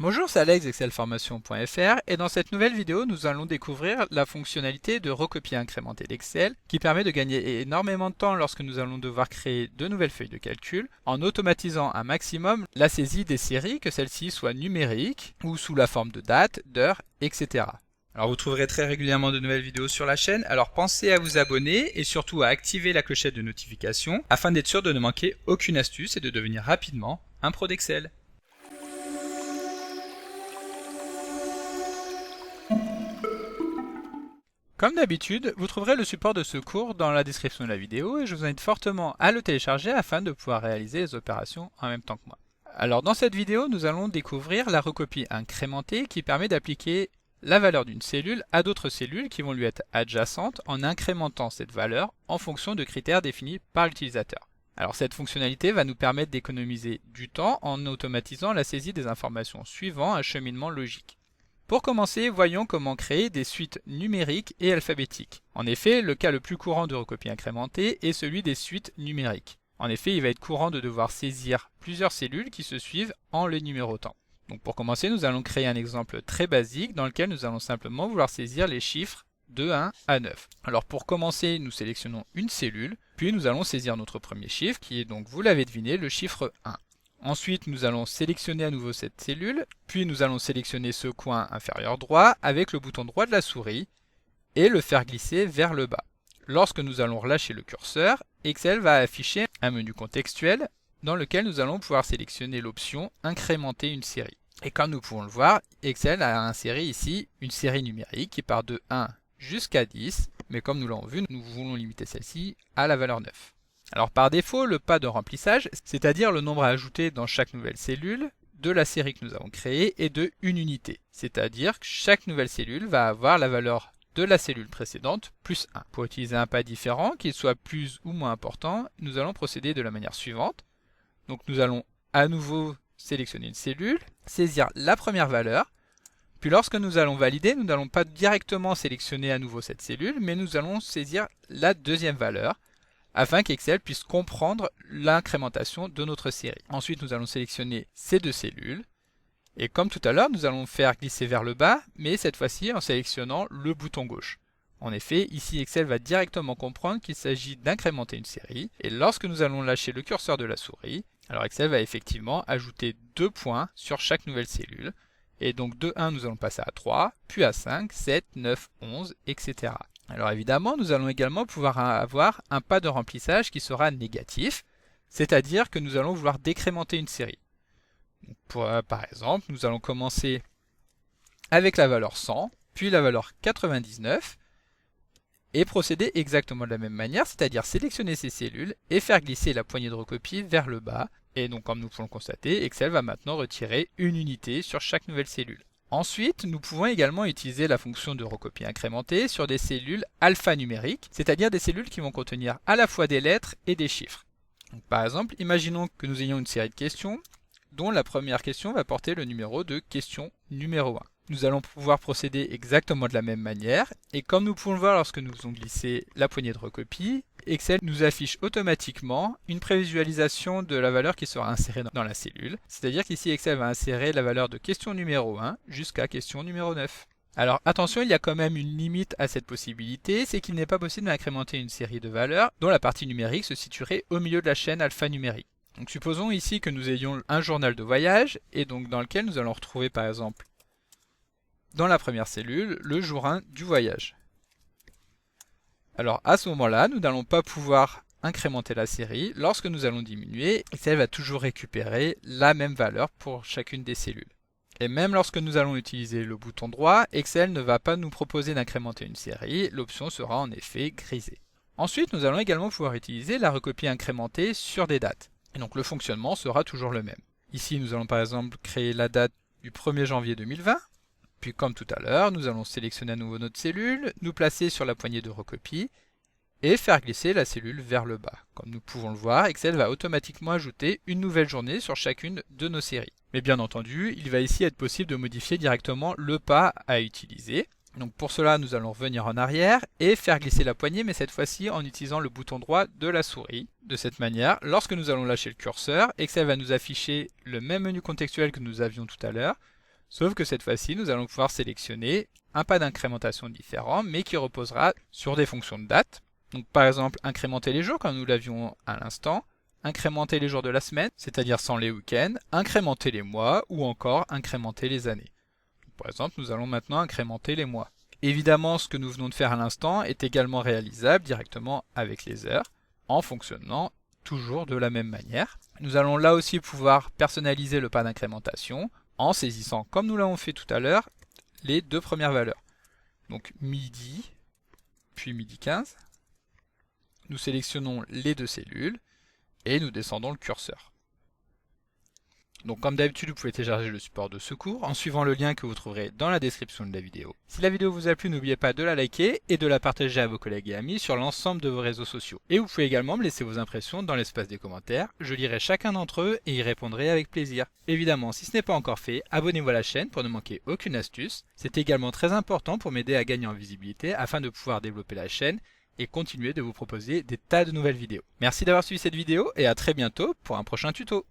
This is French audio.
Bonjour, c'est Alex d'excelformation.fr et dans cette nouvelle vidéo, nous allons découvrir la fonctionnalité de recopier incrémenté d'Excel qui permet de gagner énormément de temps lorsque nous allons devoir créer de nouvelles feuilles de calcul en automatisant un maximum la saisie des séries, que celles-ci soient numériques ou sous la forme de date, d'heure, etc. Alors vous trouverez très régulièrement de nouvelles vidéos sur la chaîne, alors pensez à vous abonner et surtout à activer la clochette de notification afin d'être sûr de ne manquer aucune astuce et de devenir rapidement un pro d'Excel. Comme d'habitude, vous trouverez le support de ce cours dans la description de la vidéo et je vous invite fortement à le télécharger afin de pouvoir réaliser les opérations en même temps que moi. Alors dans cette vidéo, nous allons découvrir la recopie incrémentée qui permet d'appliquer la valeur d'une cellule à d'autres cellules qui vont lui être adjacentes en incrémentant cette valeur en fonction de critères définis par l'utilisateur. Alors cette fonctionnalité va nous permettre d'économiser du temps en automatisant la saisie des informations suivant un cheminement logique. Pour commencer, voyons comment créer des suites numériques et alphabétiques. En effet, le cas le plus courant de recopie incrémentée est celui des suites numériques. En effet, il va être courant de devoir saisir plusieurs cellules qui se suivent en les numérotant. Donc pour commencer, nous allons créer un exemple très basique dans lequel nous allons simplement vouloir saisir les chiffres de 1 à 9. Alors pour commencer, nous sélectionnons une cellule, puis nous allons saisir notre premier chiffre qui est donc, vous l'avez deviné, le chiffre 1. Ensuite, nous allons sélectionner à nouveau cette cellule, puis nous allons sélectionner ce coin inférieur droit avec le bouton droit de la souris et le faire glisser vers le bas. Lorsque nous allons relâcher le curseur, Excel va afficher un menu contextuel dans lequel nous allons pouvoir sélectionner l'option « Incrémenter une série ». Et comme nous pouvons le voir, Excel a inséré ici une série numérique qui part de 1 jusqu'à 10, mais comme nous l'avons vu, nous voulons limiter celle-ci à la valeur 9. Alors par défaut, le pas de remplissage, c'est-à-dire le nombre à ajouter dans chaque nouvelle cellule de la série que nous avons créée est de une unité, c'est-à-dire que chaque nouvelle cellule va avoir la valeur de la cellule précédente plus 1. Pour utiliser un pas différent, qu'il soit plus ou moins important, nous allons procéder de la manière suivante. Donc nous allons à nouveau sélectionner une cellule, saisir la première valeur, puis lorsque nous allons valider, nous n'allons pas directement sélectionner à nouveau cette cellule, mais nous allons saisir la deuxième valeur, afin qu'Excel puisse comprendre l'incrémentation de notre série. Ensuite, nous allons sélectionner ces deux cellules. Et comme tout à l'heure, nous allons faire glisser vers le bas, mais cette fois-ci en sélectionnant le bouton gauche. En effet, ici Excel va directement comprendre qu'il s'agit d'incrémenter une série. Et lorsque nous allons lâcher le curseur de la souris, alors Excel va effectivement ajouter 2 points sur chaque nouvelle cellule. Et donc de 1, nous allons passer à 3, puis à 5, 7, 9, 11, etc. Alors évidemment, nous allons également pouvoir avoir un pas de remplissage qui sera négatif, c'est-à-dire que nous allons vouloir décrémenter une série. Donc par exemple, nous allons commencer avec la valeur 100, puis la valeur 99, et procéder exactement de la même manière, c'est-à-dire sélectionner ces cellules et faire glisser la poignée de recopie vers le bas. Et donc comme nous pouvons le constater, Excel va maintenant retirer une unité sur chaque nouvelle cellule. Ensuite, nous pouvons également utiliser la fonction de recopie incrémentée sur des cellules alphanumériques, c'est-à-dire des cellules qui vont contenir à la fois des lettres et des chiffres. Donc, par exemple, imaginons que nous ayons une série de questions, dont la première question va porter le numéro de question numéro 1. Nous allons pouvoir procéder exactement de la même manière, et comme nous pouvons le voir lorsque nous faisons glisser la poignée de recopie, Excel nous affiche automatiquement une prévisualisation de la valeur qui sera insérée dans la cellule. C'est-à-dire qu'ici Excel va insérer la valeur de question numéro 1 jusqu'à question numéro 9. Alors attention, il y a quand même une limite à cette possibilité, c'est qu'il n'est pas possible d'incrémenter une série de valeurs dont la partie numérique se situerait au milieu de la chaîne alphanumérique. Donc supposons ici que nous ayons un journal de voyage, et donc dans lequel nous allons retrouver par exemple dans la première cellule le jour 1 du voyage. Alors à ce moment-là, nous n'allons pas pouvoir incrémenter la série. Lorsque nous allons diminuer, Excel va toujours récupérer la même valeur pour chacune des cellules. Et même lorsque nous allons utiliser le bouton droit, Excel ne va pas nous proposer d'incrémenter une série, l'option sera en effet grisée. Ensuite, nous allons également pouvoir utiliser la recopie incrémentée sur des dates. Et donc le fonctionnement sera toujours le même. Ici, nous allons par exemple créer la date du 1er janvier 2020. Puis comme tout à l'heure, nous allons sélectionner à nouveau notre cellule, nous placer sur la poignée de recopie et faire glisser la cellule vers le bas. Comme nous pouvons le voir, Excel va automatiquement ajouter une nouvelle journée sur chacune de nos séries. Mais bien entendu, il va ici être possible de modifier directement le pas à utiliser. Donc pour cela, nous allons revenir en arrière et faire glisser la poignée, mais cette fois-ci en utilisant le bouton droit de la souris. De cette manière, lorsque nous allons lâcher le curseur, Excel va nous afficher le même menu contextuel que nous avions tout à l'heure, Sauf que cette fois-ci, nous allons pouvoir sélectionner un pas d'incrémentation différent, mais qui reposera sur des fonctions de date. Donc par exemple, incrémenter les jours, comme nous l'avions à l'instant, incrémenter les jours de la semaine, c'est-à-dire sans les week-ends, incrémenter les mois, ou encore incrémenter les années. Donc, par exemple, nous allons maintenant incrémenter les mois. Évidemment, ce que nous venons de faire à l'instant est également réalisable directement avec les heures, en fonctionnant toujours de la même manière. Nous allons là aussi pouvoir personnaliser le pas d'incrémentation, en saisissant, comme nous l'avons fait tout à l'heure, les deux premières valeurs. Donc midi, puis midi 15. Nous sélectionnons les deux cellules et nous descendons le curseur. Donc comme d'habitude, vous pouvez télécharger le support de ce cours en suivant le lien que vous trouverez dans la description de la vidéo. Si la vidéo vous a plu, n'oubliez pas de la liker et de la partager à vos collègues et amis sur l'ensemble de vos réseaux sociaux. Et vous pouvez également me laisser vos impressions dans l'espace des commentaires, je lirai chacun d'entre eux et y répondrai avec plaisir. Évidemment, si ce n'est pas encore fait, abonnez-vous à la chaîne pour ne manquer aucune astuce. C'est également très important pour m'aider à gagner en visibilité afin de pouvoir développer la chaîne et continuer de vous proposer des tas de nouvelles vidéos. Merci d'avoir suivi cette vidéo et à très bientôt pour un prochain tuto.